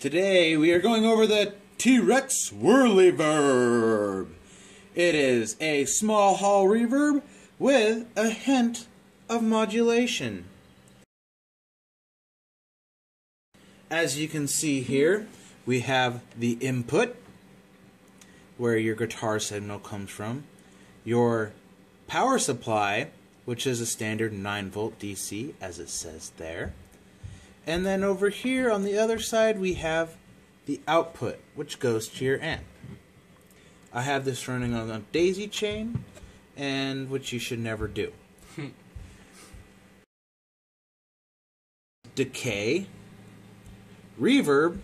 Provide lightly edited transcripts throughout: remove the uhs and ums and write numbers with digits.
Today we are going over the T-Rex Whirly Verb. It is a small hall reverb with a hint of modulation. As you can see here, we have the input, where your guitar signal comes from, your power supply, which is a standard 9-volt DC, as it says there. And then over here on the other side we have the output, which goes to your amp. I have this running on a daisy chain, and which you should never do. Decay, reverb,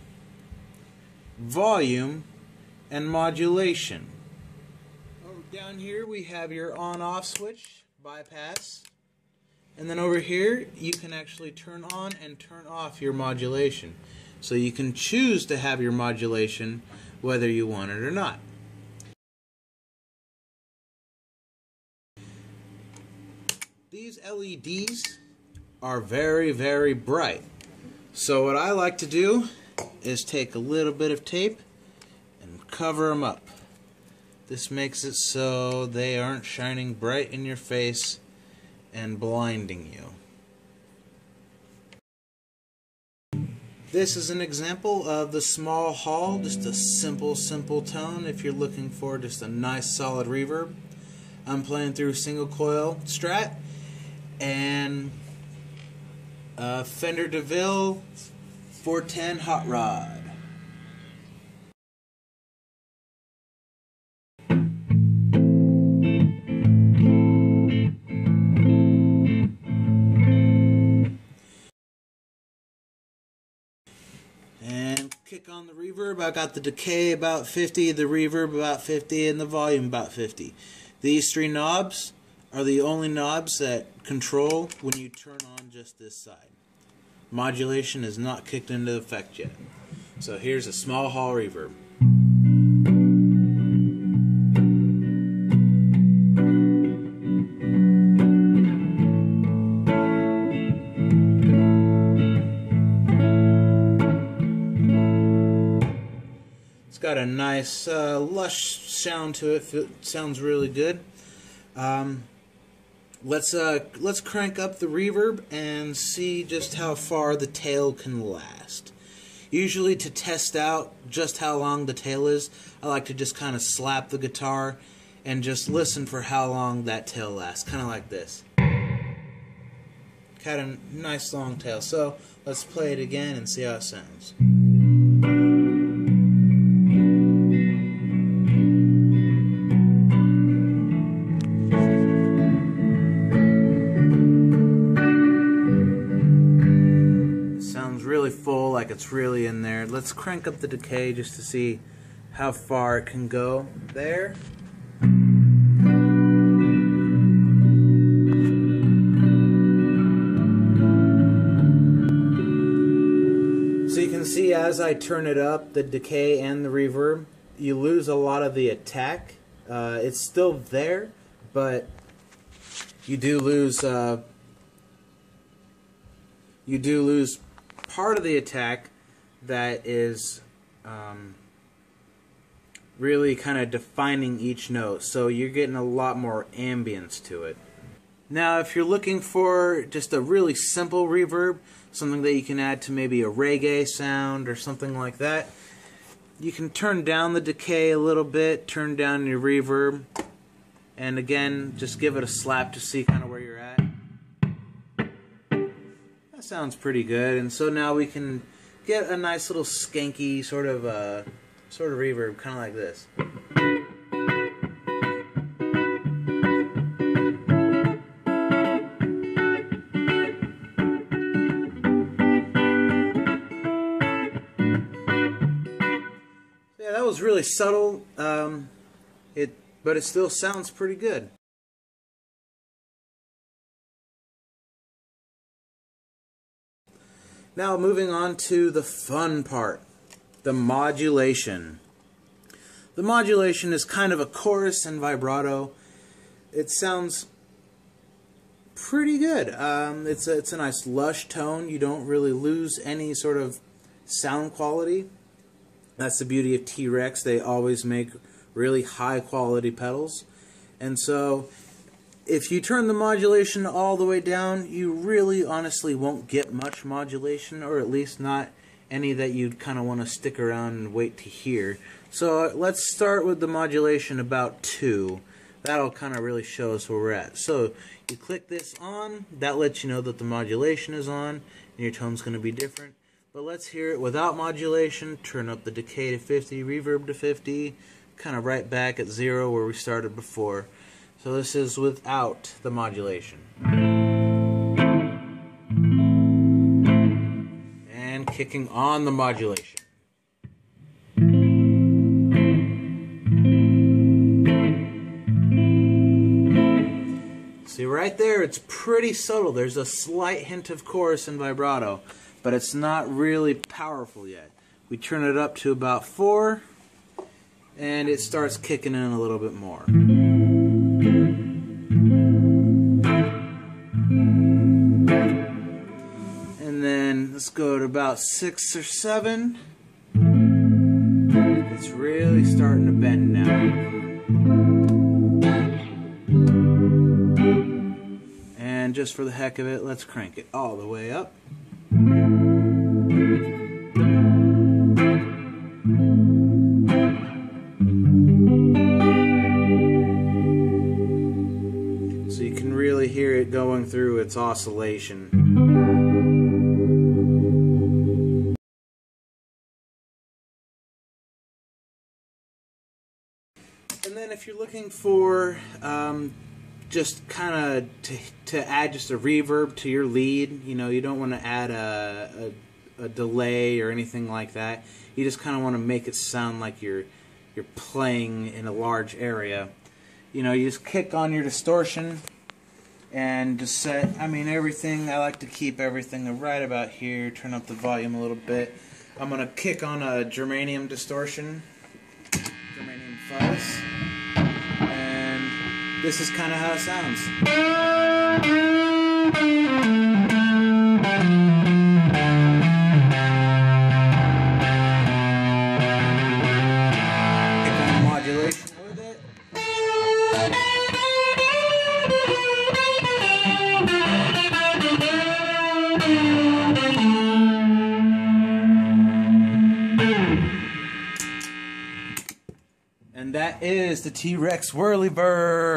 volume, and modulation. Down here we have your on-off switch, bypass. And then over here, you can actually turn on and turn off your modulation. So you can choose to have your modulation whether you want it or not. These LEDs are very, very bright. So what I like to do is take a little bit of tape and cover them up. This makes it so they aren't shining bright in your face and blinding you. This is an example of the small hall, just a simple tone if you're looking for just a nice solid reverb. I'm playing through single coil Strat and Fender DeVille 410 Hot Rod. Kick on the reverb. I got the decay about 50, the reverb about 50, and the volume about 50. These three knobs are the only knobs that control when you turn on just this side. Modulation is not kicked into effect yet. So here's a small hall reverb. It's got a nice lush sound to it. It sounds really good. Let's crank up the reverb and see just how far the tail can last. Usually, to test out just how long the tail is, I like to just kind of slap the guitar and just listen for how long that tail lasts, kind of like this. Got a nice long tail. So let's play it again and see how it sounds. Really full, like it's really in there. Let's crank up the decay just to see how far it can go there. So you can see as I turn it up, the decay and the reverb, you lose a lot of the attack. It's still there, but you do lose part of the attack that is really kind of defining each note, so you're getting a lot more ambience to it. Now if you're looking for just a really simple reverb, something that you can add to maybe a reggae sound or something like that, you can turn down the decay a little bit, turn down your reverb, and again just give it a slap to see kind of where you're at. That sounds pretty good, and so now we can get a nice little skanky sort of reverb, kind of like this. Yeah, that was really subtle, but it still sounds pretty good. Now moving on to the fun part, the modulation. The modulation is kind of a chorus and vibrato. It sounds pretty good. It's a nice lush tone. You don't really lose any sort of sound quality. That's the beauty of T-Rex. They always make really high quality pedals. And so if you turn the modulation all the way down, you really honestly won't get much modulation, or at least not any that you'd kind of want to stick around and wait to hear. So let's start with the modulation about 2. That'll kind of really show us where we're at. So you click this on, that lets you know that the modulation is on, and your tone's going to be different. But let's hear it without modulation. Turn up the decay to 50, reverb to 50, kind of right back at 0 where we started before. So this is without the modulation. And kicking on the modulation. See, right there, it's pretty subtle. There's a slight hint of chorus and vibrato, but it's not really powerful yet. We turn it up to about 4, and it starts kicking in a little bit more. And then let's go to about 6 or 7. It's really starting to bend now. And just for the heck of it, let's crank it all the way up. So you can really hear it going through its oscillation. And then if you're looking for just kind of to add just a reverb to your lead, you know, you don't want to add a delay or anything like that. You just kind of want to make it sound like you're playing in a large area. You know, you just kick on your distortion and just set, I mean, everything. I like to keep everything right about here. Turn up the volume a little bit. I'm going to kick on a germanium distortion, germanium fuzz. This is kind of how it sounds. Pick on the modulation with it. And that is the T-Rex Whirly Verb.